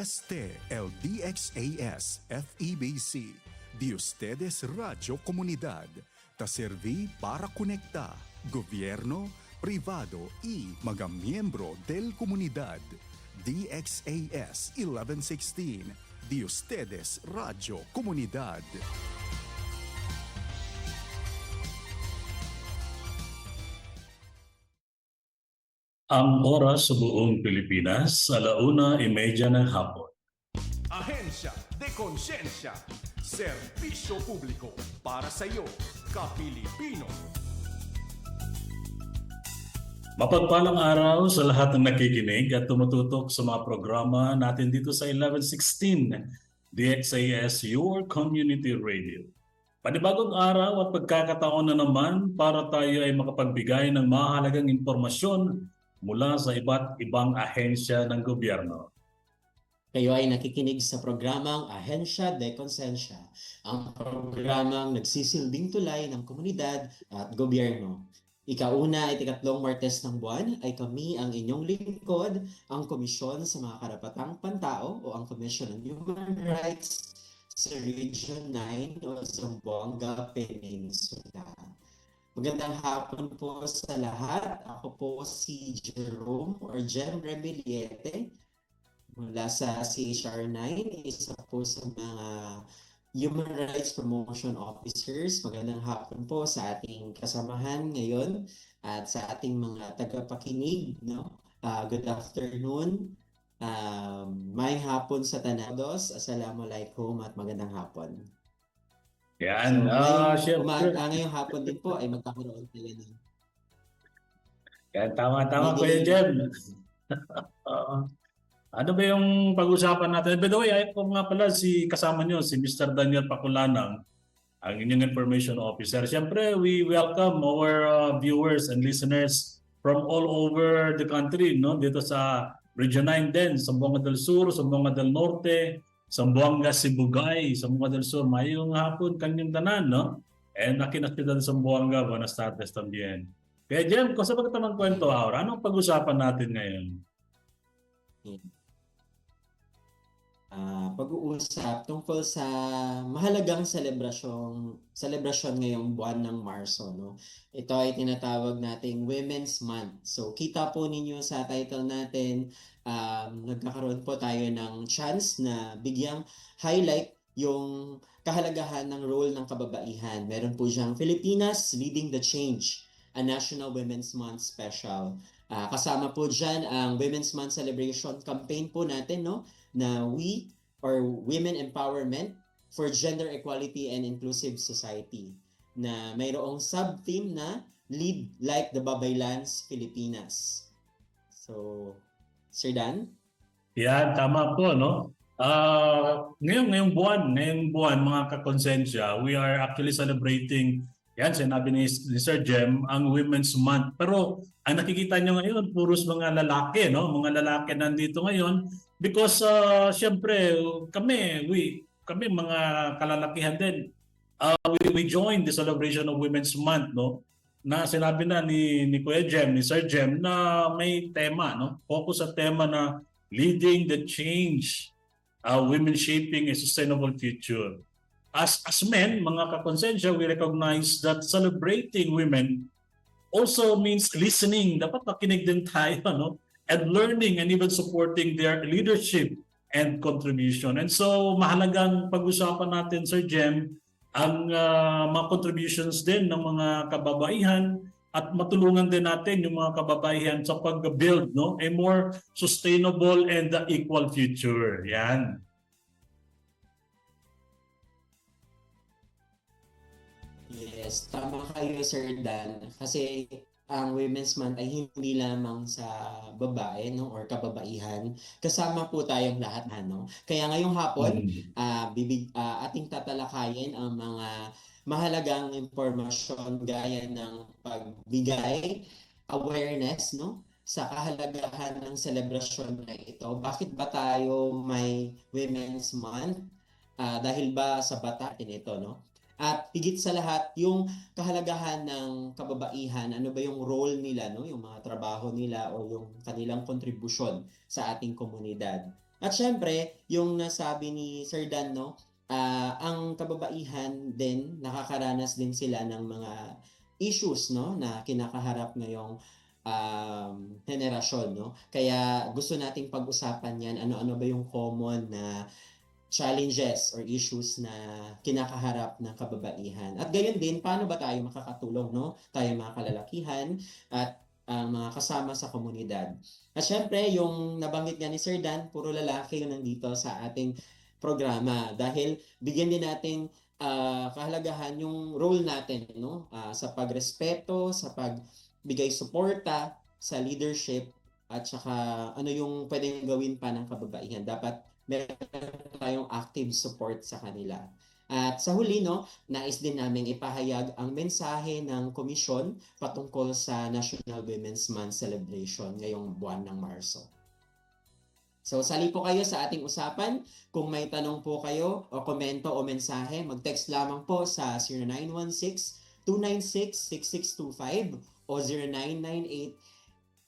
Este el DXAS FEBC, de ustedes Radio Comunidad, ta serví para conectar gobierno, privado y mga miyembro del comunidad. DXAS 1116, de ustedes Radio Comunidad. Ang oras sa buong Pilipinas, 1:30 ng hapon. Ahensya de Konsensya, serbisyo publiko para sa iyo, ka-Pilipino. Mapagpalang araw sa lahat ng nakikinig at tumututok sa mga programa natin dito sa 1116 DXAS Your Community Radio. Panibagong araw at pagkakataon na naman para tayo ay makapagbigay ng mahalagang impormasyon mula sa iba't ibang ahensya ng gobyerno. Kayo ay nakikinig sa programang Ahensya de Konsensya, ang programang nagsisilbing tulay ng komunidad at gobyerno. Ikauna at ikatlong Martes ng buwan ay kami ang inyong lingkod, ang Komisyon sa mga Karapatang Pantao o ang Commission on Human Rights sa Region 9 o Zamboanga Peninsula. Magandang hapon po sa lahat. Ako po si Jerome or Jem Remiliete mula sa CHR9, isa po sa mga Human Rights Promotion Officers. Magandang hapon po sa ating kasamahan ngayon at sa ating mga tagapakinig. No? Good afternoon. May hapon sa Tanados. Assalamualaikum at magandang hapon. Yan, Ngayong hapon din po ay magkakaroon tayo ng... Yan, tama po yan, Jem. Ano ba yung pag-usapan natin? By the way, ay po nga pala si kasama nyo, si Mr. Daniel Paculanang, ang inyong information officer. Siyempre, we welcome our viewers and listeners from all over the country, no? Dito sa Region 9 din, Zamboanga del Sur, Zamboanga del Norte, Zamboanga Sibugay, Zamboanga del Sur, mayong hapon kanyang tanan, no? And aquí na ciudad de Zamboanga, buenas tardes también. Kaya Jem, kung sa pagkatamang kwento, Aura, anong pag-usapan natin ngayon? Pag-uusap tungkol sa mahalagang selebrasyon ngayong buwan ng Marso, no? Ito ay tinatawag nating Women's Month. So kita po ninyo sa title natin, nagkakaroon po tayo ng chance na bigyang highlight yung kahalagahan ng role ng kababaihan. Meron po siyang Filipinas Leading the Change, a National Women's Month Special. Kasama po dyan ang Women's Month Celebration campaign po natin, no? Na we or Women Empowerment for Gender Equality and Inclusive Society, na mayroong sub-theme na Lead Like the Babaylands, Pilipinas. So, Sir Dan? Yan, tama po, no? Ngayong buwan, mga kakonsensya, we are actually celebrating, yan, sinabi ni Sir Jem, ang Women's Month. Pero ang nakikita nyo ngayon, puros mga lalaki, no? Mga lalaki nandito ngayon because syempre kami mga kalalakihan din, we joined the celebration of Women's Month, no? Na sinabi na ni Kuya Jem, ni Sir Jem, na may tema, no? Focus sa tema na Leading the Change, Women Shaping a Sustainable Future. As men, mga kakonsensya, we recognize that celebrating women also means listening. Dapat makinig din tayo, no? And learning and even supporting their leadership and contribution. And so, mahalagang pag-usapan natin, Sir Jem, ang mga contributions din ng mga kababaihan at matulungan din natin yung mga kababaihan sa pag-build, no? A more sustainable and equal future. Yan. Yes, tama kayo, Sir Dan. Kasi ang Women's Month ay hindi lamang sa babae, no, or kababaihan. Kasama po tayong lahat, ano. Kaya ngayong hapon, ating tatalakayin ang mga mahalagang impormasyon gaya ng pagbigay awareness, no, sa kahalagahan ng selebrasyon na ito. Bakit ba tayo may Women's Month? Dahil ba sa bataan ito, no? At higit sa lahat, yung kahalagahan ng kababaihan, ano ba yung role nila, no? Yung mga trabaho nila o yung kanilang kontribusyon sa ating komunidad. At syempre, yung nasabi ni Sir Dan, no, ang kababaihan din, nakakaranas din sila ng mga issues, no, na kinakaharap ngayong henerasyon, no. Kaya gusto nating pag-usapan yan, ano-ano ba yung common na challenges or issues na kinakaharap ng kababaihan. At gayon din, paano ba tayo makakatulong, no? Tayo mga kalalakihan at ang mga kasama sa komunidad. At syempre, yung nabanggit nga ni Sir Dan, puro lalaki yung nandito sa ating programa dahil bigyan din natin kahalagahan yung role natin, no? Sa pagrespeto, sa pagbigay suporta sa leadership at saka ano yung pwedeng gawin pa ng kababaihan. Dapat meron tayong active support sa kanila. At sa huli, no, nais din namin ipahayag ang mensahe ng komisyon patungkol sa National Women's Month celebration ngayong buwan ng Marso. So, sali po kayo sa ating usapan. Kung may tanong po kayo o komento o mensahe, mag-text lamang po sa 0916-296-6625 o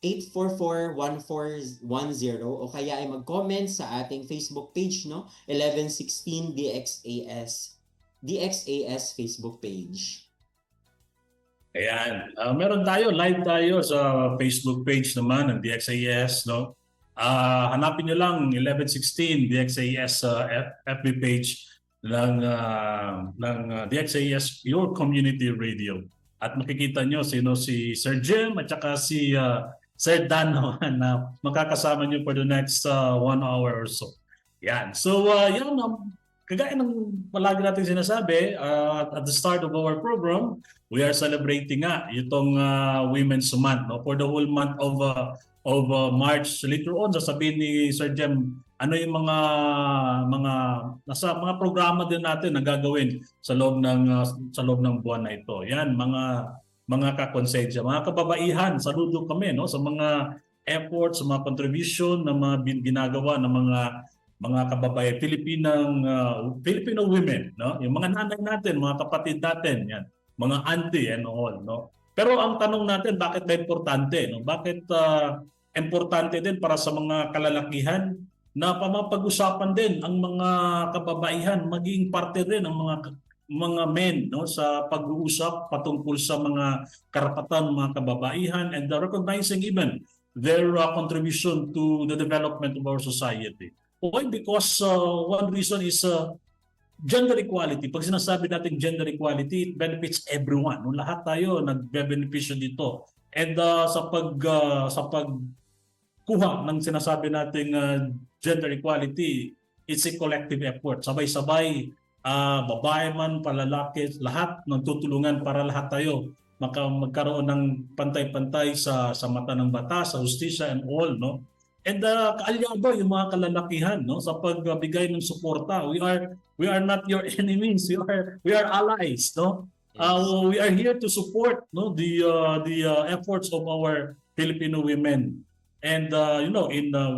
0998-844-1410 o kaya ay mag-comment sa ating Facebook page, no? 1116 DXAS Facebook page. Ayan. Meron live tayo sa Facebook page naman ng DXAS, no? Hanapin nyo lang 1116 DXAS FB page ng DXAS Your Community Radio. At makikita nyo sino si Sir Jim at saka si Sir Dan naman na makakasama nyo for the next 1 hour or so. Yan. So, yan. Kagaya ng palagi natin sinasabi, at the start of our program, we are celebrating nga itong Women's Month, no? For the whole month of March. Later on, sasabihin ni Sir Jem, ano yung mga programa din natin na gagawin sa loob ng buwan na ito. Yan, mga kakonsensya, mga kababaihan, saludo kami, no, sa mga efforts, sa mga contribution na mga ginagawa ng mga kababayan Filipino women, no, yung mga nanay natin, mga kapatid natin, yan, mga auntie and all, no. Pero ang tanong natin, bakit ba importante, no? Bakit importante din para sa mga kalalakihan na mapag-usapan din ang mga kababaihan, maging parte rin ang mga men, no, sa pag-uusap patungkol sa mga karapatan ng mga kababaihan and recognizing even their contribution to the development of our society. Why? Because one reason is gender equality. Pag sinasabi natin gender equality, it benefits everyone. No? Lahat tayo nagbe-benepisyo dito. And sa pagkuha ng sinasabi nating gender equality, it's a collective effort. Sabay-sabay, babae man, palalaki, lahat nagtutulungan para lahat tayo magkaroon ng pantay-pantay sa mata ng batas, sa justisya and all, no? And kaalyado yung mga kalalakihan, no, sa pagbigay ng suporta. We are not your enemies. We are allies, no? We are here to support, no, the efforts of our Filipino women. And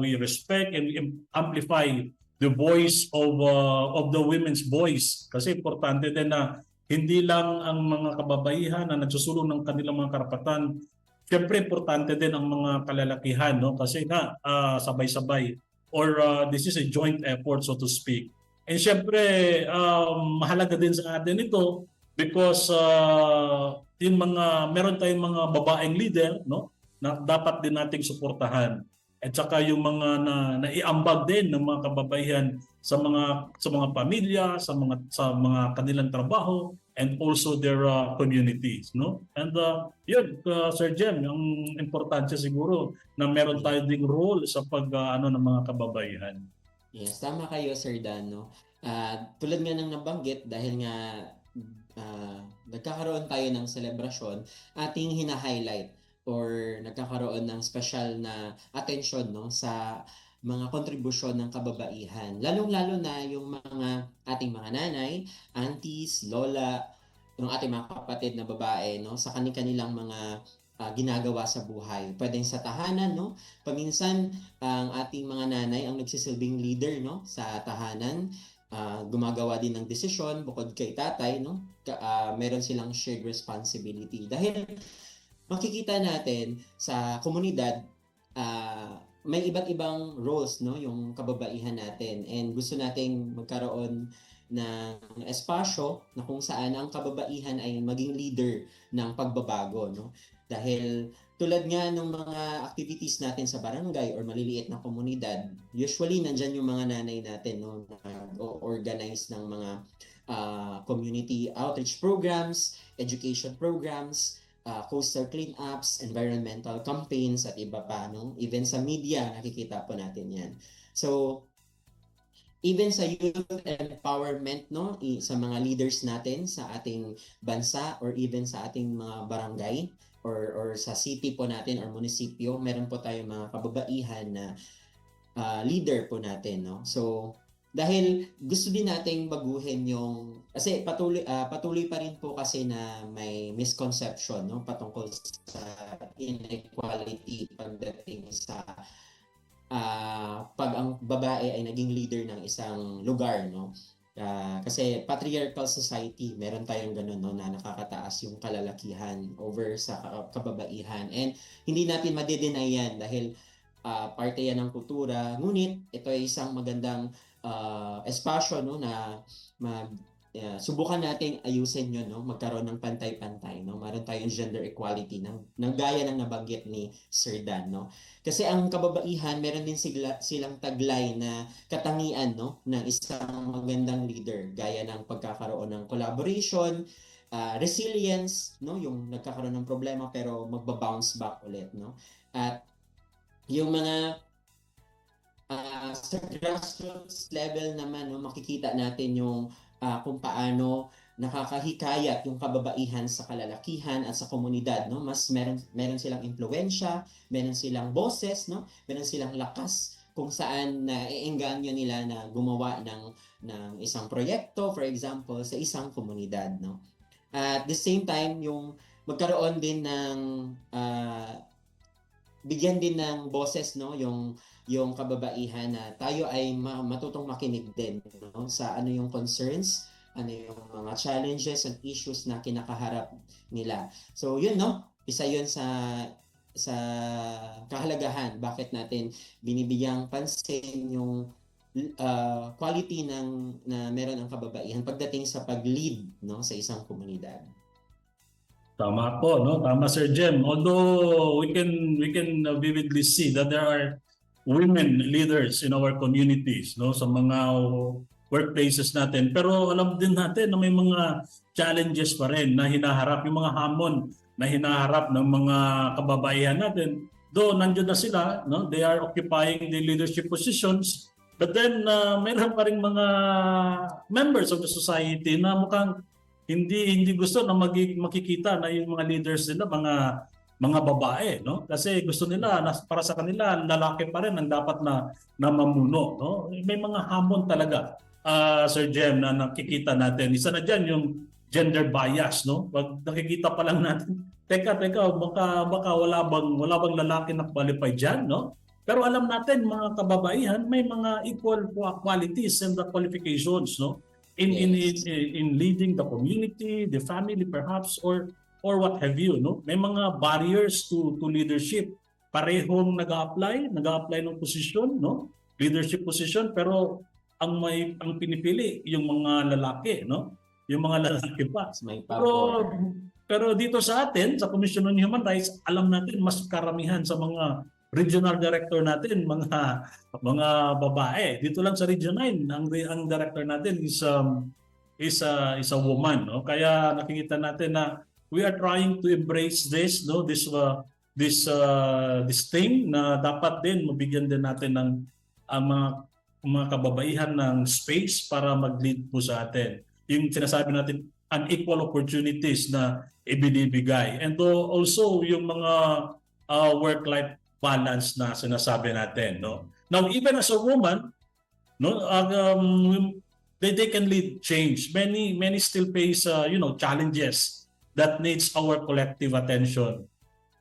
we respect and we amplify the voice of the women's voice. Kasi importante din na hindi lang ang mga kababaihan na nagsusulong ng kanilang mga karapatan. Siyempre, importante din ang mga kalalakihan, no? Kasi nga, sabay-sabay or this is a joint effort, so to speak. And siyempre, mahalaga din sa atin ito because meron tayong mga babaeng leader, no, na dapat din nating suportahan. At saka yung mga naiambag din ng mga kababaihan sa mga pamilya, sa mga kanilang trabaho, and also their communities, no? And Sir Jem, yung importansya siguro na meron tayo ding role sa ng mga kababaihan. Yes, tama kayo, Sir Dan, no? Tulad nga ng nabanggit, dahil nga nagkakaroon tayo ng selebrasyon, ating hina-highlight or nagkakaroon ng special na atensyon, no, sa mga kontribusyon ng kababaihan. Lalong-lalo na yung ating mga nanay, aunties, lola, yung ating mga kapatid na babae, no, sa kanilang mga ginagawa sa buhay. Pwedeng sa tahanan, no? Paminsan ang ating mga nanay ang nagsisilbing leader, no, sa tahanan. Gumagawa din ng desisyon bukod kay tatay, no? Meron silang shared responsibility. Dahil makikita natin sa komunidad, may iba't ibang roles, no, yung kababaihan natin, and gusto nating magkaroon ng espasyo na kung saan ang kababaihan ay maging leader ng pagbabago, no? Dahil tulad nga ng mga activities natin sa barangay or maliliit na komunidad, usually nandyan yung mga nanay natin, no, nag-organize ng mga community outreach programs, education programs, coastal cleanups, environmental campaigns, at iba pa, no? Even sa media, nakikita po natin yan. So, even sa youth empowerment, no, sa mga leaders natin sa ating bansa or even sa ating mga barangay or sa city po natin or munisipyo, meron po tayong mga kababaihan na leader po natin, no. So dahil gusto din nating baguhin yung kasi patuloy pa rin po kasi na may misconception, no, patungkol sa inequality pagdating sa pag ang babae ay naging leader ng isang lugar, no. Kasi patriarchal society, meron tayong ganun, no, na nakakataas yung kalalakihan over sa kababaihan, and hindi natin made-deny yan dahil parte yan ng kultura. Ngunit ito ay isang magandang espasyo, no, na subukan nating ayusin yun, no, magkaroon ng pantay-pantay, no. Meron tayong gender equality ng gaya ng nabanggit ni Sir Dan, no. Kasi ang kababaihan, meron din silang taglay na katangian, no, ng isang magandang leader, gaya ng pagkakaroon ng collaboration, resilience, no, yung nagkakaroon ng problema pero magba-bounce back ulit, no. At yung mga sa grassroots level naman, no, makikita natin yung kung paano nakakahikayat yung kababaihan sa kalalakihan at sa komunidad, no. Mas meron silang impluwensya, meron silang boses, no, meron silang lakas kung saan naiengganyo nila na gumawa ng isang proyekto, for example, sa isang komunidad, no. At the same time, yung magkaroon din ng bigyan din ng boses, no, yung kababaihan, na tayo ay matutong makinig din, no, sa ano yung concerns, ano yung mga challenges and issues na kinakaharap nila. So yun, no, isa yun sa kahalagahan bakit natin binibigyang pansin yung quality na meron ang kababaihan pagdating sa pag-lead, no, sa isang komunidad. Tama po, no? Tama, Sir Jem. Although we can vividly see that there are women leaders in our communities, no, sa mga workplaces natin. Pero alam din natin na may mga challenges pa rin na hinaharap, yung mga hamon na hinaharap ng mga kababaihan natin. Though nandiyan na sila, no, they are occupying the leadership positions, but then mayroon pa rin mga members of the society na mukhang hindi gusto na makikita na yung mga leaders nila mga babae, no? Kasi gusto nila para sa kanila lalaki pa rin ang dapat na mamuno, no? May mga hamon talaga, Sir Jem, na nakikita natin. Isa na diyan yung gender bias, no? Pag nakikita pa lang natin, teka, baka wala bang lalaki na qualified diyan, no? Pero alam natin mga kababaihan, may mga equal qualities and the qualifications, no? In leading the community, the family perhaps, or what have you, no? May mga barriers to leadership. Parehong nag-a-apply ng posisyon, no? Leadership position, pero ang pinipili yung mga lalaki, no? Yung mga lalaki pa. Pero dito sa atin, sa Commission on Human Rights, alam natin mas karamihan sa mga regional director natin, mga babae. Dito lang sa Region 9, ang director natin is a woman, no? Kaya nakikita natin na we are trying to embrace this, no, this thing na dapat din mabigyan din natin ng mga kababaihan ng space para mag-lead po sa atin. Yung sinasabi natin, unequal opportunities na ibinibigay. And also yung mga work-life balance na sinasabi natin, no. Now even as a woman, no, they can lead change. Many still face challenges that needs our collective attention.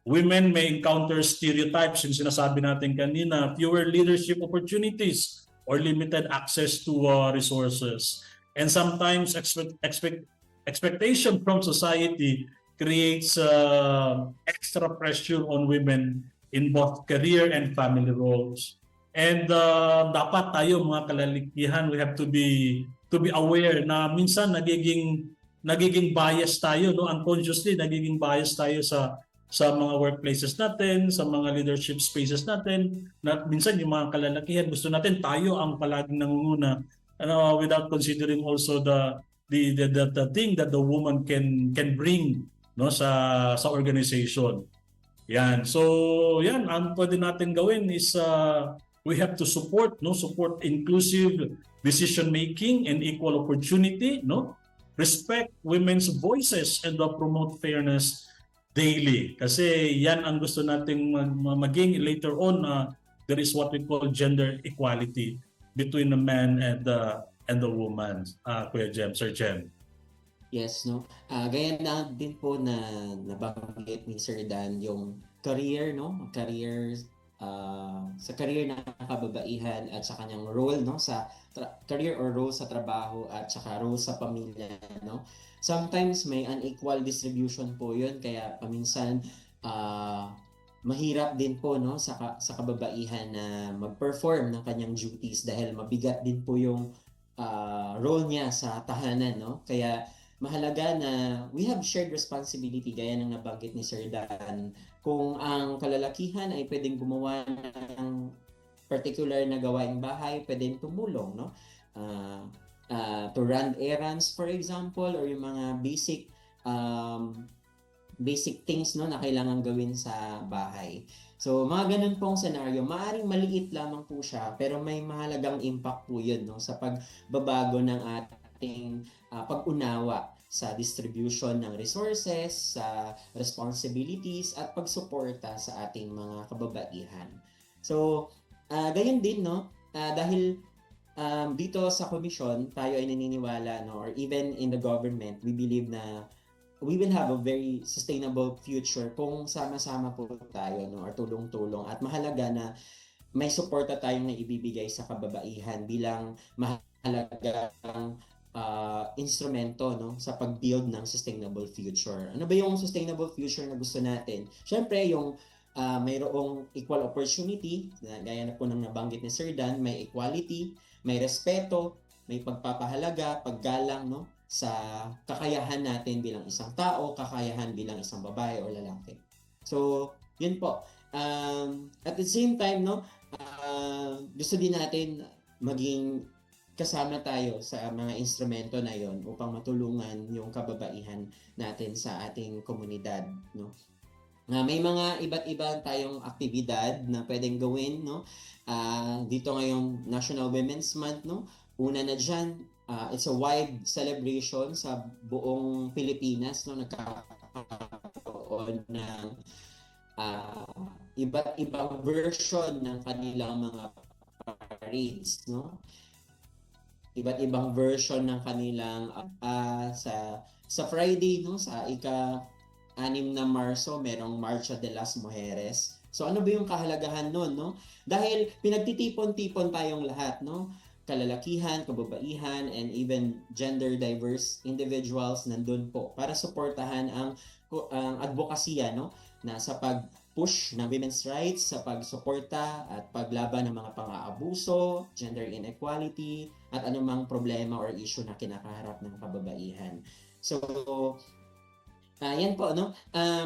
Women may encounter stereotypes, yung sinasabi natin kanina, fewer leadership opportunities or limited access to resources. And sometimes expectation from society creates extra pressure on women in both career and family roles. And dapat tayo mga kalalikihan, we have to be aware na minsan nagiging bias tayo, no, unconsciously nagiging bias tayo sa mga workplaces natin, sa mga leadership spaces natin, na minsan yung mga kalalakihan gusto natin tayo ang palaging nangunguna, without considering also the thing that the woman can bring, no, sa organization. Yan. So, yan ang pwede natin gawin is we have to support inclusive decision making and equal opportunity, no? Respect women's voices and promote fairness daily. Kasi yan ang gusto nating maging later on. There is what we call gender equality between the man and the woman. Kuya Jem, Sir Jem. Yes, no. Gaya na din po na nabanggit ni Sir Dan yung career, no? Sa career ng kababaihan at sa kanyang role, no, sa career or role sa trabaho at saka role sa pamilya, no. Sometimes may unequal distribution po 'yun, kaya paminsan mahirap din po, no, sa kababaihan na mag-perform ng kanyang duties dahil mabigat din po yung role niya sa tahanan, no. Kaya mahalaga na we have shared responsibility gaya ng nabanggit ni Sir Dan. Kung ang kalalakihan ay pwedeng gumawa ng particular na gawaing bahay, pwedeng tumulong, no? To run errands, for example, or yung mga basic things, no, na kailangan gawin sa bahay. So, mga ganun pong senaryo, maaring maliit lamang po siya, pero may mahalagang impact po yun, no, sa pagbabago ng ating pag-unawa sa distribution ng resources, sa responsibilities, at pagsuporta sa ating mga kababaihan. So, gayon din, no, dahil dito sa komisyon, tayo ay naniniwala, no, or even in the government, we believe na we will have a very sustainable future kung sama-sama po tayo, no, or tulong-tulong. At mahalaga na may suporta tayong naibibigay sa kababaihan bilang mahalagang instrumento, no, sa pag-build ng sustainable future. Ano ba yung sustainable future na gusto natin? Siyempre, yung mayroong equal opportunity, gaya na po ng nabanggit ni Sir Dan, may equality, may respeto, may pagpapahalaga, paggalang, no, sa kakayahan natin bilang isang tao, kakayahan bilang isang babae o lalaki. So, yun po. At the same time, no, gusto din natin maging kasama tayo sa mga instrumento na yon upang matulungan yung kababaihan natin sa ating komunidad, no. May mga iba't iba tayong aktibidad na pwedeng gawin, no. Dito ngayong National Women's Month, no. Una na diyan, it's a wide celebration sa buong Pilipinas, no, nagkakaroon ng iba't ibang version ng kanilang mga parades, no. Iba't ibang version ng kanilang sa Friday, no, sa ika-6 na Marso, merong Marcha de las Mujeres. So ano ba yung kahalagahan nun, no? Dahil pinagtitipon-tipon tayong lahat, no? Kalalakihan, kababaihan, and even gender diverse individuals nandun po para suportahan ang advokasya, no, na sa pag-push ng women's rights, sa pagsuporta at paglaban ng mga pang-aabuso, gender inequality, at anumang problema or issue na kinakaharap ng kababaihan. So, yan po, no?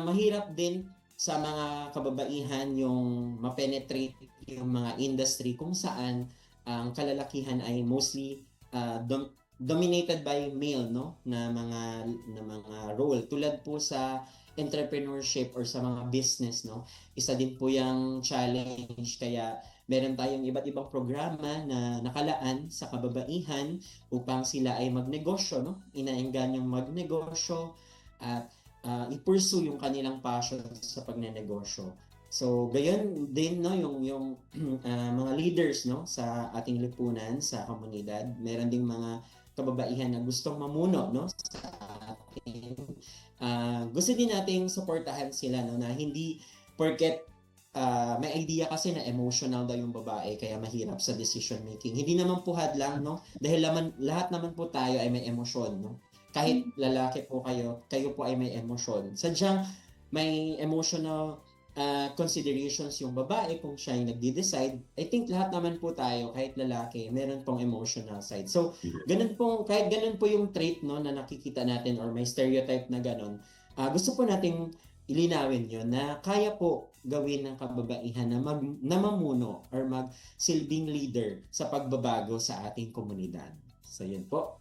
Mahirap din sa mga kababaihan yung ma-penetrate yung mga industry kung saan ang kalalakihan ay mostly dominated by male, no, na mga role, tulad po sa entrepreneurship or sa mga business, no. Isa din po yung challenge, kaya meron tayong iba't ibang programa na nakalaan sa kababaihan upang sila ay magnegosyo, no. Inaenggan yung magnegosyo at i-pursue yung kanilang passion sa pagnenegosyo. So, gayon din, no, yung mga leaders, no, sa ating lipunan, sa komunidad. Meron ding mga kababaihan na gustong mamuno, no, sa ating gusto din nating suportahan sila, no, na hindi porket may idea kasi na emotional daw yung babae kaya mahirap sa decision making. Hindi naman po hadlang, no, dahil lahat naman po tayo ay may emosyon, no. Kahit lalaki po kayo po ay may emosyon. Sadyang may emotional considerations yung babae kung siya yung nagde-decide. I think lahat naman po tayo, kahit lalaki, meron pong emotional side. So, ganun po, kahit ganun po yung trait no, na nakikita natin or may stereotype na ganun, gusto po nating ilinawin yun na kaya po gawin ng kababaihan na mamuno or magsilbing leader sa pagbabago sa ating komunidad. So, yun po.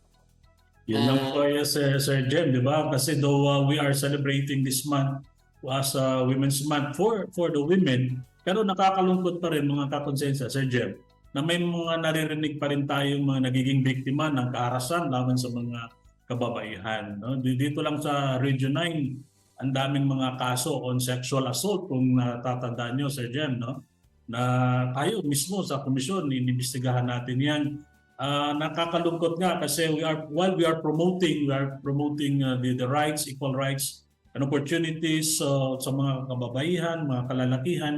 Yun lang po Sir Jem, di ba? Kasi though we are celebrating this month as Women's Month for the women, pero nakakalungkot pa rin mga kakonsensya, Sir Jem, na may mga naririnig pa rin tayong mga nagiging biktima ng kaharasan laban sa mga kababaihan. No? Dito lang sa Region 9, ang daming mga kaso on sexual assault kung natatandaan nyo, Sir Jem, no? Na tayo mismo sa komisyon, inimbestigahan natin yan. Nakakalungkot nga kasi while we are promoting the rights, equal rights and opportunities sa mga kababaihan, mga kalalakihan,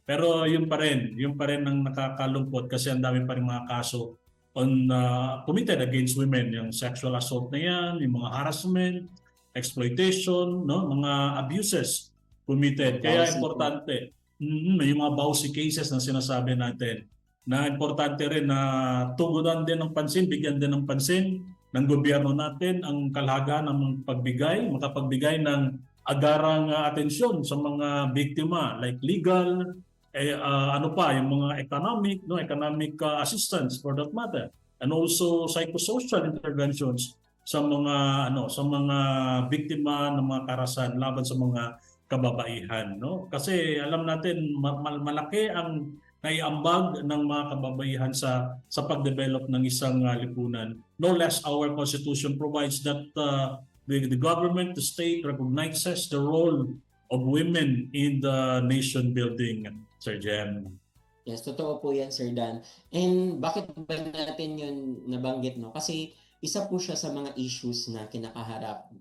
pero yung pa rin ang nakakalungkot kasi ang dami pa rin mga kaso on committed against women, yung sexual assault na yan, yung mga harassment, exploitation, no, mga abuses committed. Kaya importante, may mga bawsi cases na sinasabi natin na importante rin na tugunan din ng pansin, bigyan din ng pansin ng gobyerno natin ang kalagahan ng makapagbigay ng agarang atensyon sa mga biktima like legal, yung mga economic assistance for that matter, and also psychosocial interventions sa mga biktima ng mga karahasan laban sa mga kababaihan, no? Kasi alam natin malaki ang naiambag ng mga kababaihan sa pagdevelop ng isang lipunan. No less our Constitution provides that the government, the state recognizes the role of women in the nation building, Sir Jem. Yes, totoo po yan, Sir Dan. And bakit ba natin yun nabanggit, no? Kasi isa po siya sa mga issues na kinakaharap.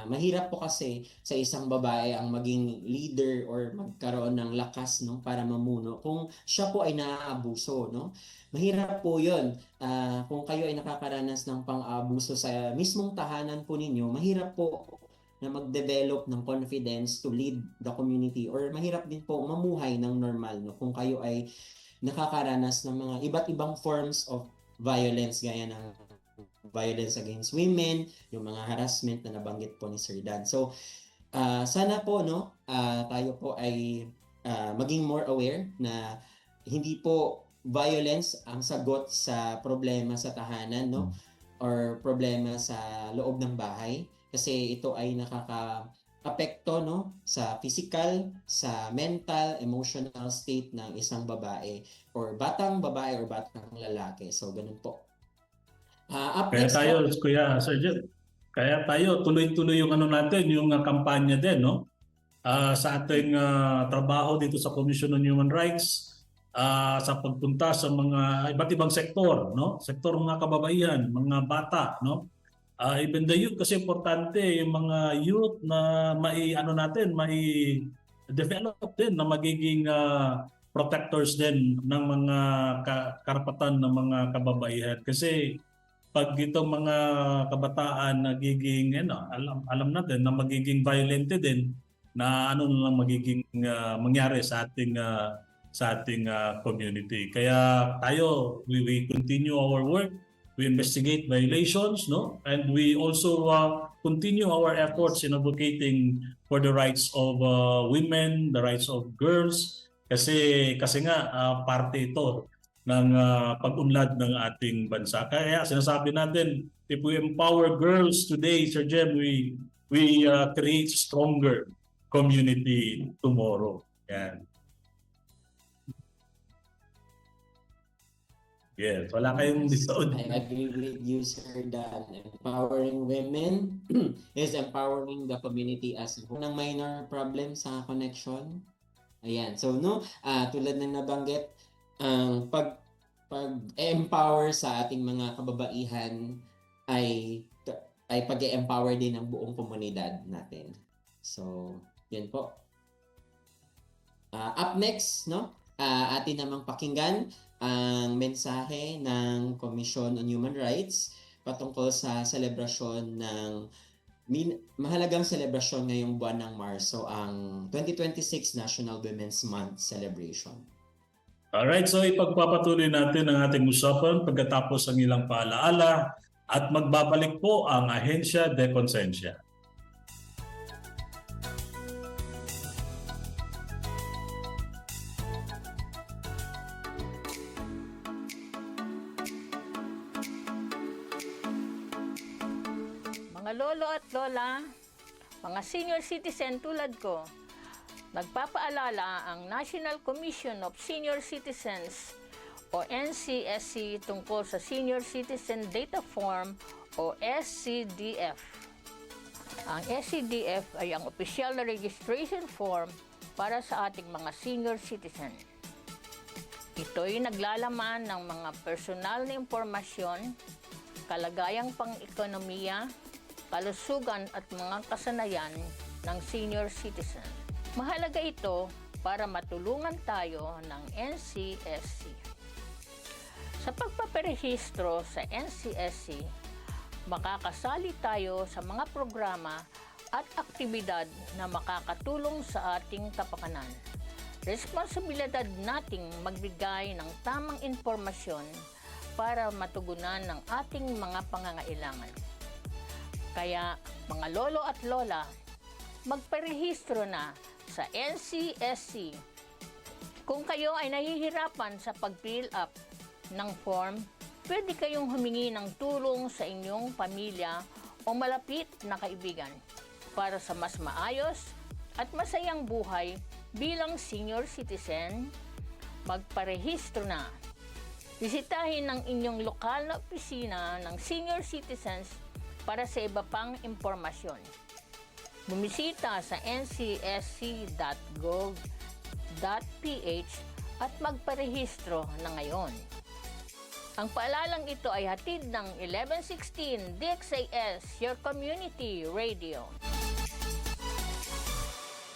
Mahirap po kasi sa isang babae ang maging leader or magkaroon ng lakas, no, para mamuno kung siya po ay naaabuso, no? Mahirap po 'yon. Kung kayo ay nakakaranas ng pang-aabuso sa mismong tahanan po ninyo, mahirap po na mag-develop ng confidence to lead the community, or mahirap din po mamuhay ng normal, no, kung kayo ay nakakaranas ng mga iba't ibang forms of violence gaya ng violence against women, yung mga harassment na nabanggit po ni Sir Dan. So, sana po, no, tayo po ay maging more aware na hindi po violence ang sagot sa problema sa tahanan, no, or problema sa loob ng bahay, kasi ito ay nakaka-apekto, no, sa physical, sa mental, emotional state ng isang babae or batang lalaki. So, ganun po. Kaya tayo, Kuya Sir Jem, kaya tayo tuloy-tuloy yung natin, yung kampanya din, no? Sa ating trabaho dito sa Commission on Human Rights, sa pagpunta sa mga iba't ibang sektor, no? Sektor mga kababaihan, mga bata, no? Even the youth, kasi importante yung mga youth na mai-develop din na magiging protectors din ng mga karapatan ng mga kababaihan. Kasi pag itong mga kabataan nagiging alam natin na magiging violent din, na lang magiging mangyari sa ating community. Kaya tayo we continue our work, we investigate violations, no, and we also continue our efforts in advocating for the rights of women, the rights of girls, kasi nga parte ito ng pag-unlad ng ating bansa. Kaya sinasabi natin, if we empower girls today, Sir Jem, we create stronger community tomorrow. Yan. Yes, wala kayong disown. I agree with you, Sir Dan. Empowering women is empowering the community as a whole. Ng minor problem sa connection. Ayan. So, no, tulad ng nabanggit, pag-empower sa ating mga kababaihan ay pag-empower din ng buong komunidad natin. So, yan po. Up next, no, atin namang pakinggan ang mensahe ng Commission on Human Rights patungkol sa selebrasyon ng Mahalagang selebrasyon ngayong buwan ng Marso ang 2026 National Women's Month celebration. Alright, so ipagpapatuloy natin ang ating usapan pagkatapos ang ilang paalaala at magbabalik po ang Ahensya de Konsensya. Mga lolo at lola, mga senior citizen tulad ko, nagpapaalala ang National Commission of Senior Citizens o NCSC tungkol sa Senior Citizen Data Form o SCDF. Ang SCDF ay ang opisyal na registration form para sa ating mga senior citizen. Ito'y naglalaman ng mga personal na impormasyon, kalagayang pang-ekonomiya, kalusugan at mga kasanayan ng senior citizen. Mahalaga ito para matulungan tayo ng NCSC. Sa pagpaparehistro sa NCSC, makakasali tayo sa mga programa at aktibidad na makakatulong sa ating kapakanan. Responsibilidad nating magbigay ng tamang impormasyon para matugunan ng ating mga pangangailangan. Kaya mga lolo at lola, magparehistro na sa NCSC. Kung kayo ay nahihirapan sa pag-fill up ng form, pwede kayong humingi ng tulong sa inyong pamilya o malapit na kaibigan para sa mas maayos at masayang buhay bilang senior citizen. Magparehistro na. Bisitahin ang inyong lokal na opisina ng senior citizens para sa iba pang impormasyon. Bumisita sa ncsc.gov.ph at magparehistro na ngayon. Ang paalalang ito ay hatid ng 1116 DXAS, your community radio.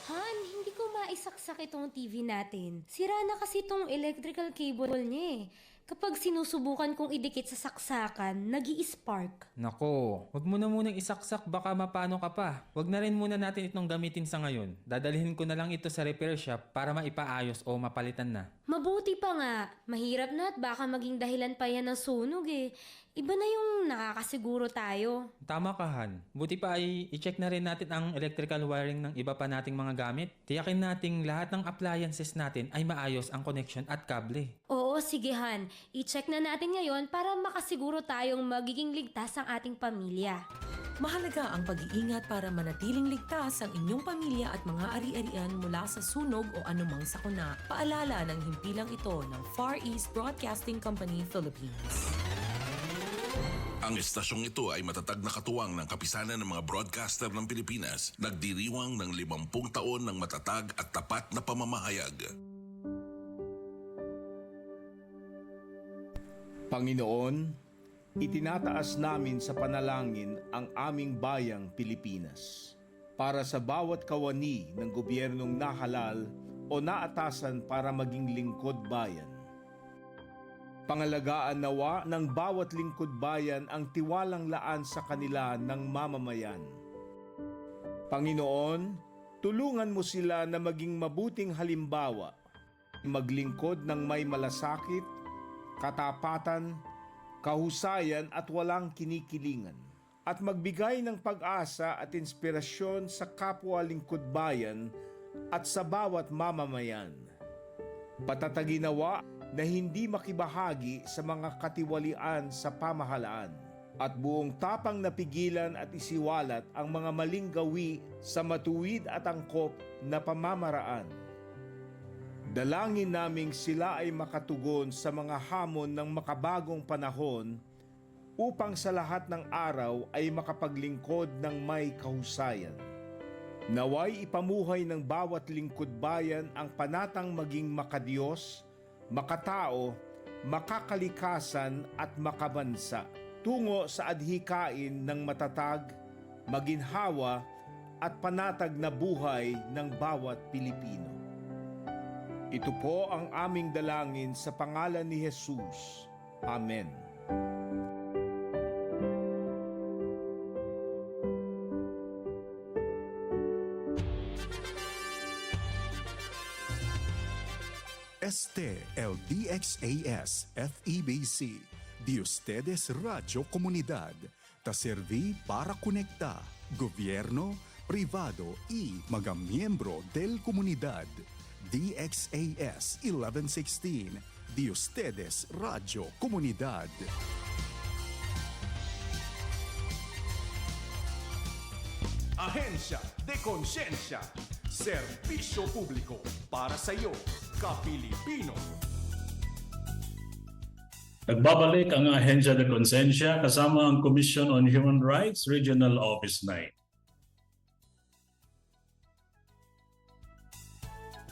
Han, hindi ko maisaksak itong TV natin. Sira na kasi itong electrical cable niya eh. Kapag sinusubukan kong idikit sa saksakan, nag-i-spark. Nako, wag mo na munang isaksak baka mapano ka pa. Wag na rin muna natin itong gamitin sa ngayon. Dadalhin ko na lang ito sa repair shop para maipaayos o mapalitan na. Mabuti pa nga. Mahirap na at baka maging dahilan pa yan ng sunog eh. Iba na yung nakakasiguro tayo. Tama ka, Han. Buti pa ay i-check na rin natin ang electrical wiring ng iba pa nating mga gamit. Tiyakin nating lahat ng appliances natin ay maayos ang connection at kable. Oo, sige Han. I-check na natin ngayon para makasiguro tayong magiging ligtas ang ating pamilya. Mahalaga ang pag-iingat para manatiling ligtas ang inyong pamilya at mga ari-arian mula sa sunog o anumang sakuna. Paalala ng himpilang ito ng Far East Broadcasting Company, Philippines. Ang estasyong ito ay matatag na katuwang ng kapisanan ng mga broadcaster ng Pilipinas, nagdiriwang ng 50 taon ng matatag at tapat na pamamahayag. Panginoon, itinataas namin sa panalangin ang aming bayang Pilipinas para sa bawat kawani ng gobyernong nahalal o naatasan para maging lingkod bayan. Pangalagaan nawa ng bawat lingkod bayan ang tiwalang laan sa kanila ng mamamayan. Panginoon, tulungan mo sila na maging mabuting halimbawa, maglingkod ng may malasakit, katapatan, kahusayan at walang kinikilingan, at magbigay ng pag-asa at inspirasyon sa kapwa lingkod bayan at sa bawat mamamayan. Patatagin nawa na hindi makibahagi sa mga katiwalian sa pamahalaan at buong tapang napigilan at isiwalat ang mga maling gawi sa matuwid at angkop na pamamaraan. Dalangin naming sila ay makatugon sa mga hamon ng makabagong panahon upang sa lahat ng araw ay makapaglingkod ng may kahusayan. Naway ipamuhay ng bawat lingkod bayan ang panatang maging makadiyos, makatao, makakalikasan at makabansa tungo sa adhikain ng matatag, maginhawa at panatag na buhay ng bawat Pilipino. Ito po ang aming dalangin sa pangalan ni Jesus. Amen. Este LDXAS FEBC, de ustedes Radio Comunidad, ta serví para conectar gobierno, privado y mga miyembro del comunidad. DXAS 1116, de ustedes Radio Comunidad. Ahensya de Konsensya, serbisyo publiko para sa iyo, ka-Pilipino. Nagbabalik ang Ahensya de Konsensya kasama ang Commission on Human Rights Regional Office 9.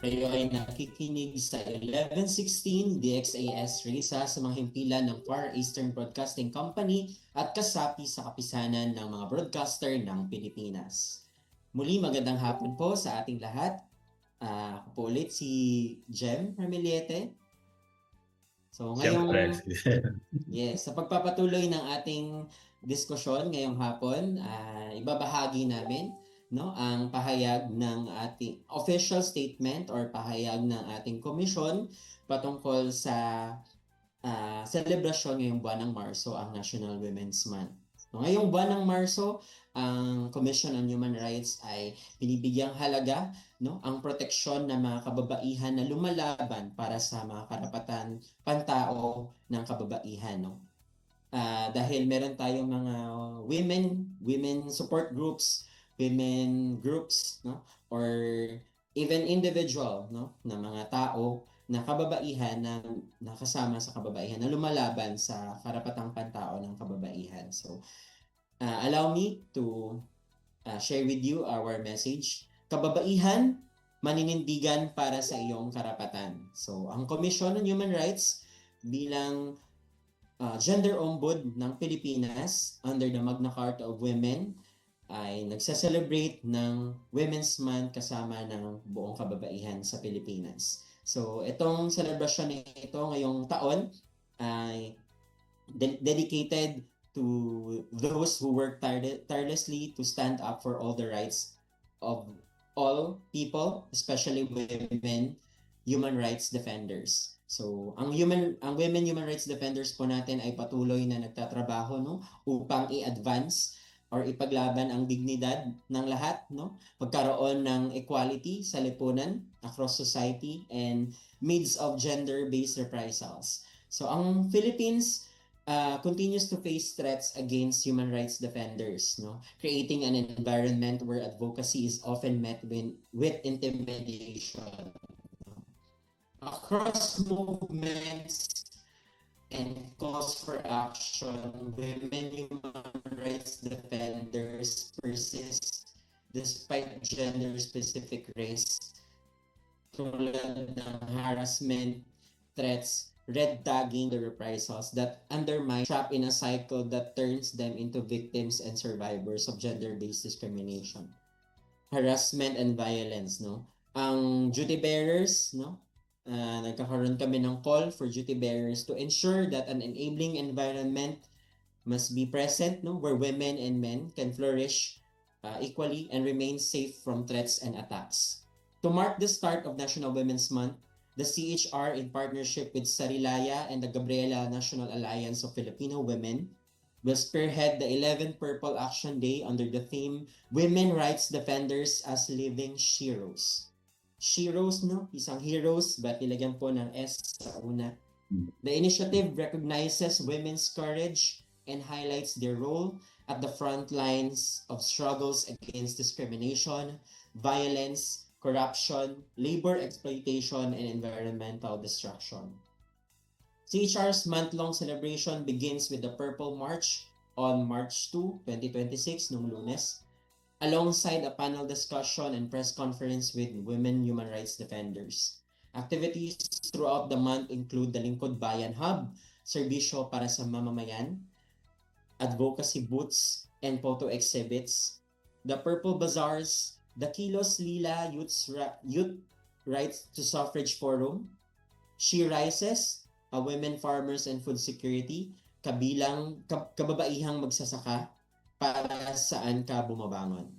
Kayo ay nakikinig sa 1116 DXAS Risa sa mga himpilan ng Far Eastern Broadcasting Company at kasapi sa kapisanan ng mga broadcaster ng Pilipinas. Muli magandang hapon po sa ating lahat. Ako po ulit si Jem Ramiliete. So ngayong yes, sa pagpapatuloy ng ating diskusyon ngayong hapon, ibabahagi namin ang pahayag ng ating official statement or pahayag ng ating komisyon patungkol sa selebrasyon ngayong buwan ng Marso, ang National Women's Month. So, ngayong buwan ng Marso, ang Commission on Human Rights ay binibigyang halaga ang proteksyon ng mga kababaihan na lumalaban para sa mga karapatan pantao ng kababaihan. Dahil meron tayong mga women support groups, women groups, or even individual, na mga tao na kababaihan na nakasama sa kababaihan na lumalaban sa karapatang pantao ng kababaihan. So, allow me to share with you our message. Kababaihan, maninindigan para sa iyong karapatan. So, ang Commission on Human Rights bilang Gender Ombud ng Pilipinas under the Magna Carta of Women ay nagsa-celebrate ng Women's Month kasama ng buong kababaihan sa Pilipinas. So, itong celebration na ito ngayong taon ay dedicated to those who work tirelessly to stand up for all the rights of all people, especially women human rights defenders. So, ang women human rights defenders po natin ay patuloy na nagtatrabaho upang i-advance or ipaglaban ang dignidad ng lahat, pagkaroon ng equality sa lipunan across society and means of gender-based reprisals. So ang Philippines continues to face threats against human rights defenders, creating an environment where advocacy is often met with intimidation. Across movements and calls for action, women human rights defenders persist despite gender-specific risks tulad ng harassment, threats, red tagging, the reprisals that undermine, trap in a cycle that turns them into victims and survivors of gender-based discrimination. Harassment and violence, Ang duty bearers, nagkakaroon kami ng call for duty bearers to ensure that an enabling environment must be present, where women and men can flourish equally and remain safe from threats and attacks. To mark the start of National Women's Month, the CHR, in partnership with Sarilaya and the Gabriela National Alliance of Filipino Women, will spearhead the 11th Purple Action Day under the theme Women Rights Defenders as Living Sheroes. Sheroes, isang heroes, but nilagyan po ng S sa una. The initiative recognizes women's courage and highlights their role at the front lines of struggles against discrimination, violence, corruption, labor exploitation, and environmental destruction. CHR's month-long celebration begins with the Purple March on March 2, 2026, nung Lunes, alongside a panel discussion and press conference with women human rights defenders. Activities throughout the month include the Lingkod Bayan Hub, serbisyo para sa mamamayan, advocacy booths and photo exhibits, the Purple Bazaars, the Kilos Lila Youth Rights to Suffrage Forum, She Rises, a Women Farmers and Food Security, kabilang kababaihang magsasaka, para saan ka bumabangon.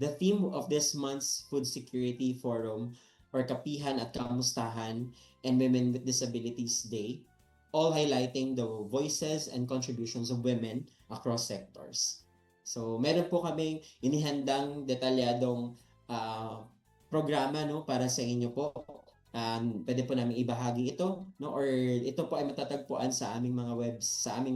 The theme of this month's Food Security Forum or Kapihan at Kamustahan and Women with Disabilities Day, all highlighting the voices and contributions of women across sectors. So meron po kaming inihandang detalyadong programa, no, para sa inyo po. Pwede po namin ibahagi ito, no, or ito po ay matatagpuan sa aming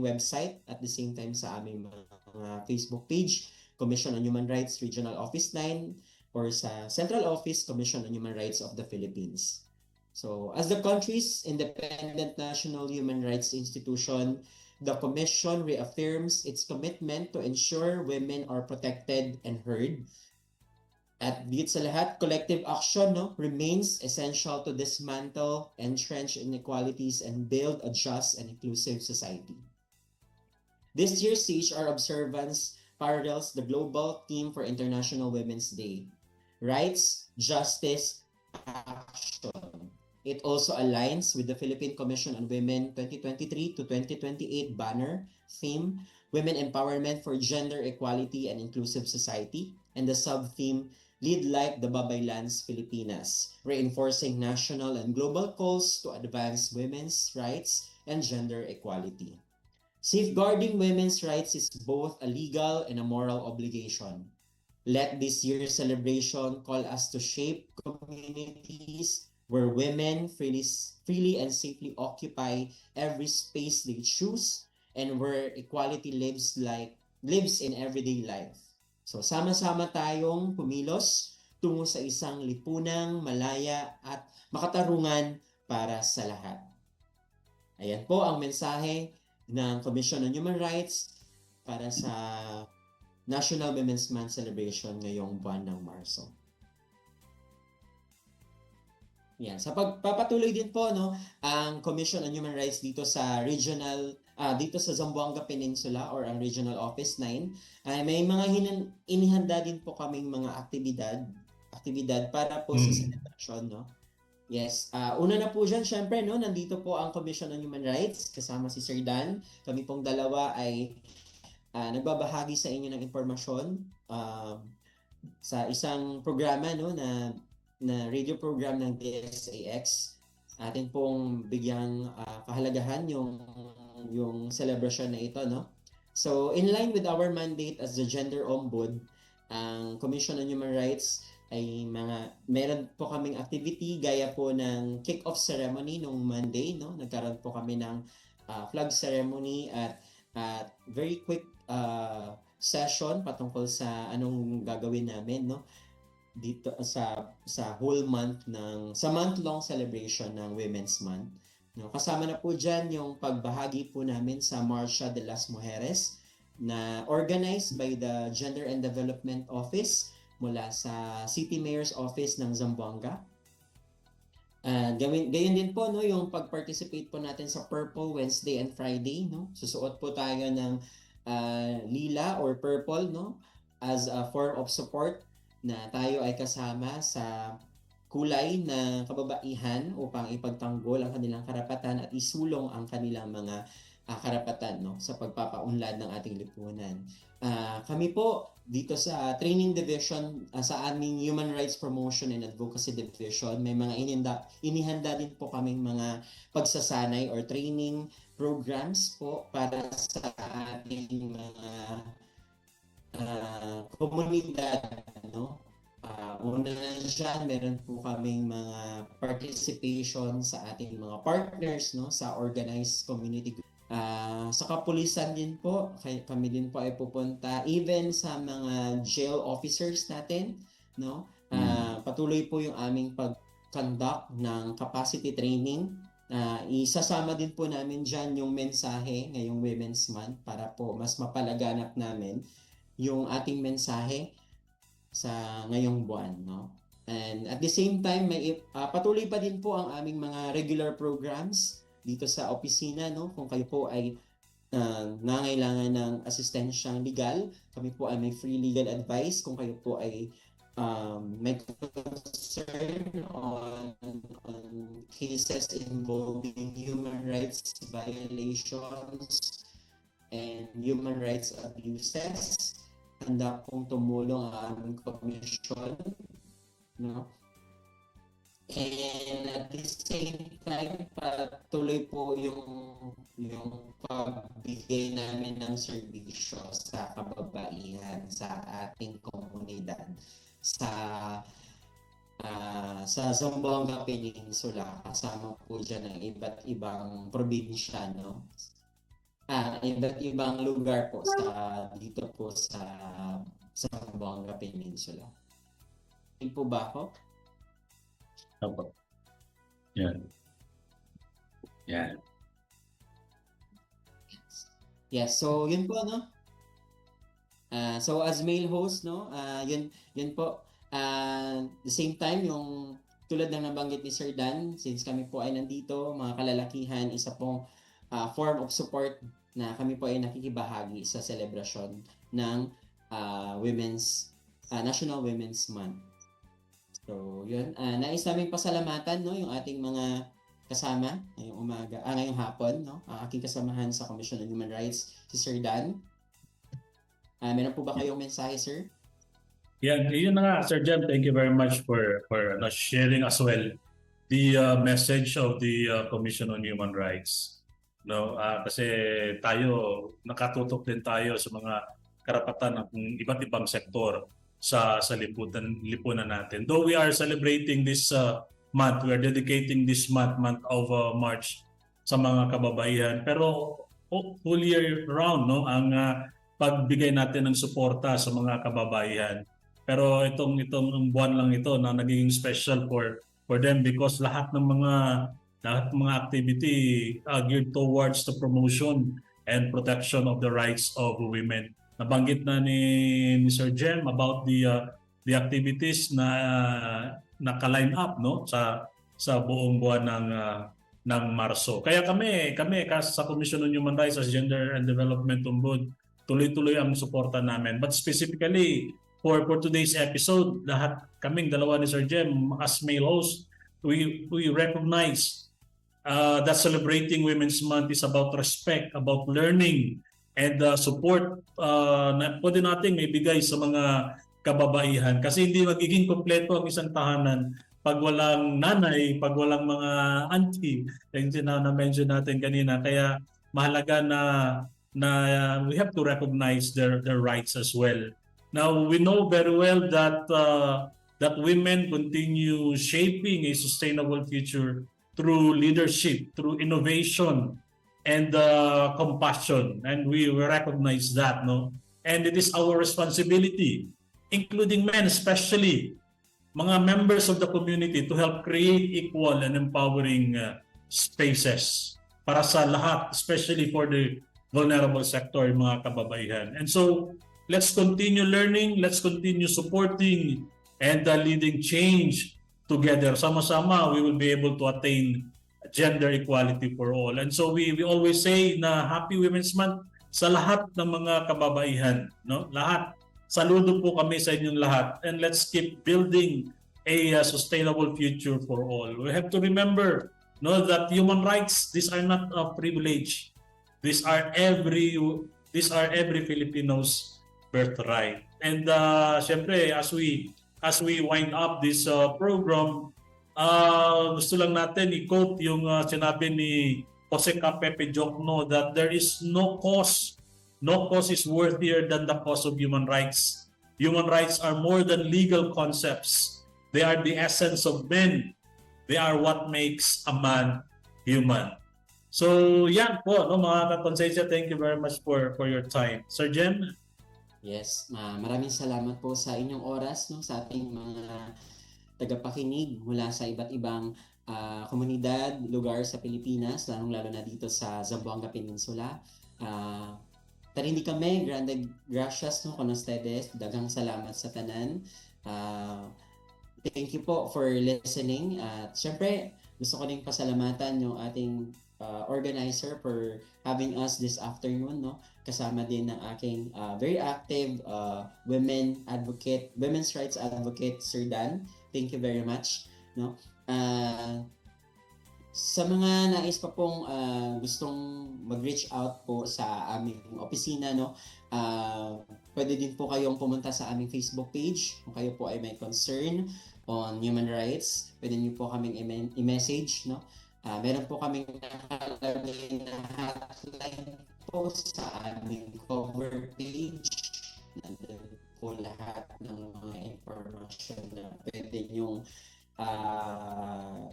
website, at the same time sa aming mga Facebook page, Commission on Human Rights Regional Office 9, or sa Central Office, Commission on Human Rights of the Philippines. So, as the country's independent national human rights institution, the Commission reaffirms its commitment to ensure women are protected and heard. At bigit sa lahat, collective action, no, remains essential to dismantle entrenched inequalities and build a just and inclusive society. This year's CHR observance parallels the global theme for International Women's Day: Rights, Justice, Action. It also aligns with the Philippine Commission on Women 2023 to 2028 banner theme, Women Empowerment for Gender Equality and Inclusive Society, and the sub-theme, Lead Like the Babaylands Filipinas, reinforcing national and global calls to advance women's rights and gender equality. Safeguarding women's rights is both a legal and a moral obligation. Let this year's celebration call us to shape communities where women freely and safely occupy every space they choose, and where equality lives in everyday life. So sama-sama tayong kumilos tungo sa isang lipunang malaya at makatarungan para sa lahat. Ayan po ang mensahe ng Commission on Human Rights para sa National Women's Month celebration ngayong buwan ng Marso. Yan. Sa pagpapatuloy din po, no, ang Commission on Human Rights dito sa dito sa Zamboanga Peninsula, or ang Regional Office 9, ay may mga inihanda din po kaming mga aktibidad para po sa celebration, no. Yes, una na po dyan, syempre, no, nandito po ang Commission on Human Rights kasama si Sir Dan. Kami pong dalawa ay nagbabahagi sa inyo ng impormasyon sa isang programa, no, na radio program ng DSAX. Atin pong bigyang kahalagahan yung celebration na ito, no? So, in line with our mandate as the Gender Ombud, ang Commission on Human Rights ay meron po kaming activity gaya po ng kick-off ceremony nung Monday, no? Nagkaroon po kami ng flag ceremony at very quick session patungkol sa anong gagawin namin, no? Dito sa whole month sa month-long celebration ng Women's Month. No, kasama na po dyan yung pagbahagi po namin sa Marcha de las Mujeres na organized by the Gender and Development Office mula sa City Mayor's Office ng Zamboanga. Gayon din po, no, yung pag-participate po natin sa Purple Wednesday and Friday, no? Susuot po tayo ng lila or purple, no, as a form of support na tayo ay kasama sa kulay na kababaihan upang ipagtanggol ang kanilang karapatan at isulong ang kanilang mga karapatan, no, sa pagpapaunlad ng ating lipunan. Kami po dito sa Training Division, sa aming Human Rights Promotion and Advocacy Division, may mga inihanda din po kaming mga pagsasanay or training programs po para sa ating mga komunidad, no? Una dyan, meron po kaming mga participation sa ating mga partners, no, sa organized community. Sa kapulisan din po, kami din po ay pupunta even sa mga jail officers natin, no. Patuloy po yung aming pag-conduct ng capacity training. Isasama din po namin dyan yung mensahe ngayong Women's Month para po mas mapalaganap namin yung ating mensahe sa ngayong buwan, no? And at the same time, patuloy pa din po ang aming mga regular programs dito sa opisina, no? Kung kayo po ay nangailangan ng asistensyang legal, kami po ay may free legal advice. Kung kayo po ay may concern on cases involving human rights violations and human rights abuses, handa pong tumulong ang aming komisyon, no? And at the same time, patuloy po yung pagbigay namin ng serbisyo sa kababaihan sa ating komunidad sa Zamboanga Peninsula. Kasama po dyan ang iba't ibang probinsya, no? Iba't ibang lugar po dito po sa Zamboanga Peninsula. Hindi po ba ako? Opo. Yan. Yan. Yes, so yun po, no? So as male host, no? Yun po. The same time, yung tulad ng nabanggit ni Sir Dan, since kami po ay nandito, mga kalalakihan, isa pong form of support na kami po ay nakikibahagi sa selebrasyon ng National Women's Month. So, yun. Nais namin pasalamatan, no, yung ating mga kasama ngayong hapon, no? Aking kasamahan sa Commission on Human Rights, si Sir Dan. Meron po ba kayong mensahe, sir? Yan, yun na nga, Sir Jem, thank you very much for sharing as well the message of the Commission on Human Rights. No, kasi tayo nakatutok din tayo sa mga karapatan ng iba't ibang sektor sa lipunan natin. Though we are celebrating this month, we are dedicating this month of March sa mga kababaihan, pero full year round, no, ang pagbigay natin ng suporta sa mga kababaihan. Pero itong buwan lang ito na naging special for them because lahat ng mga activity geared towards the promotion and protection of the rights of women. Nabanggit na ni Sir Jem about the activities na naka-line up, no, sa buong buwan ng Marso. Kaya kami sa Commission on Human Rights as Gender and Development Ombudsman, tuloy-tuloy ang suporta namin. But specifically for today's episode, lahat kaming dalawa ni Sir Jem as male host, we recognize that celebrating Women's Month is about respect, about learning, and support na pwede natin ibigay sa mga kababaihan. Kasi hindi magiging kompleto ang isang tahanan pag walang nanay, pag walang mga auntie, yung na-mention natin kanina. Kaya mahalaga na we have to recognize their rights as well. Now, we know very well that women continue shaping a sustainable future through leadership, through innovation, and compassion, and we recognize that, no? And it is our responsibility, including men especially, mga members of the community, to help create equal and empowering spaces para sa lahat, especially for the vulnerable sector, mga kababaihan. And so, let's continue learning, let's continue supporting, and leading change together. Sama-sama, we will be able to attain gender equality for all. And so we always say na Happy Women's Month sa lahat ng mga kababaihan, no? Lahat. Saludo po kami sa inyong lahat, and let's keep building a sustainable future for all. We have to remember, no, that human rights, these are not a privilege. These are every Filipino's birthright. And syempre, as we wind up this program, gusto lang natin i-quote yung sinabi ni Jose K. Pepe Jokno that there is no cause is worthier than the cause of human rights. Human rights are more than legal concepts. They are the essence of men. They are what makes a man human. So yan po, no, mga kakonsensya, thank you very much for your time. Sir Jem? Yes, maraming salamat po sa inyong oras, no, sa ating mga tagapakinig mula sa iba't ibang komunidad, lugar sa Pilipinas, lalong-lalo na dito sa Zamboanga Peninsula. Tarindi kami, grande gracias, no, con ustedes, daghang salamat sa tanan. Thank you po for listening. At syempre, gusto ko rin pasalamatan yung ating organizer for having us this afternoon, no? Kasama din ng aking very active women's rights advocate, Sir Dan. Thank you very much, no? Sa mga nais pa pong gustong mag-reach out po sa aming opisina, no? Pwede din po kayong pumunta sa aming Facebook page kung kayo po ay may concern on human rights. Pwede niyo po kaming i-message, no? Meron po kaming nakalagay na hotline po sa aming cover page. Nandun po lahat ng mga information na pwede niyong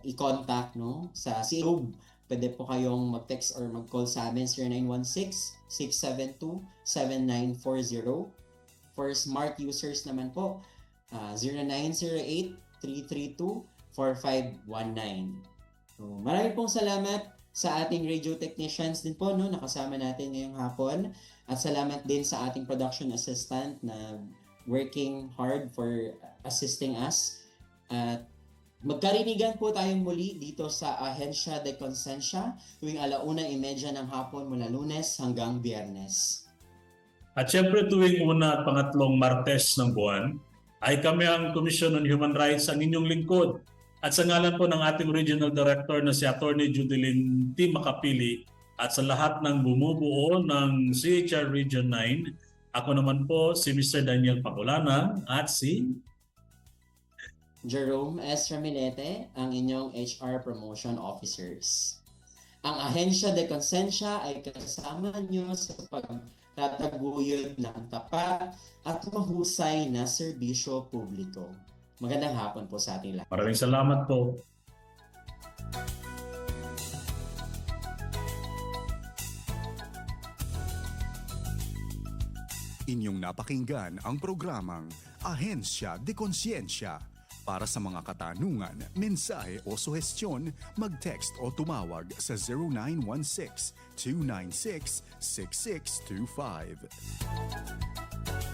i-contact, no? Sa COB, pwede po kayong mag-text or mag-call sa amin 0916-672-7940. For smart users naman po, 0908-332-4519. So, maraming pong salamat sa ating radio technicians din po, no, nakasama natin ngayong hapon. At salamat din sa ating production assistant na working hard for assisting us. At magkarinigan po tayong muli dito sa Ahensya de Consensya tuwing 1:30 ng hapon mula Lunes hanggang Biyernes. At syempre tuwing una at pangatlong Martes ng buwan, ay kami ang Commission on Human Rights ang inyong lingkod. At sa ngalan po ng ating Regional Director na si Attorney Judeline T. Makapili at sa lahat ng bumubuo ng CHR Region 9, ako naman po si Mr. Daniel Paculana at si Jerome S. Raminete, ang inyong HR Promotion Officers. Ang Ahensya de Consensya ay kasama nyo sa pagtataguyod ng tapat at mahusay na serbisyo publiko. Magandang hapon po sa ating lahat. Maraming salamat po. Inyong napakinggan ang programang Ahensya de Consensya. Para sa mga katanungan, mensahe o suhestyon, mag-text o tumawag sa 0916-296-6625.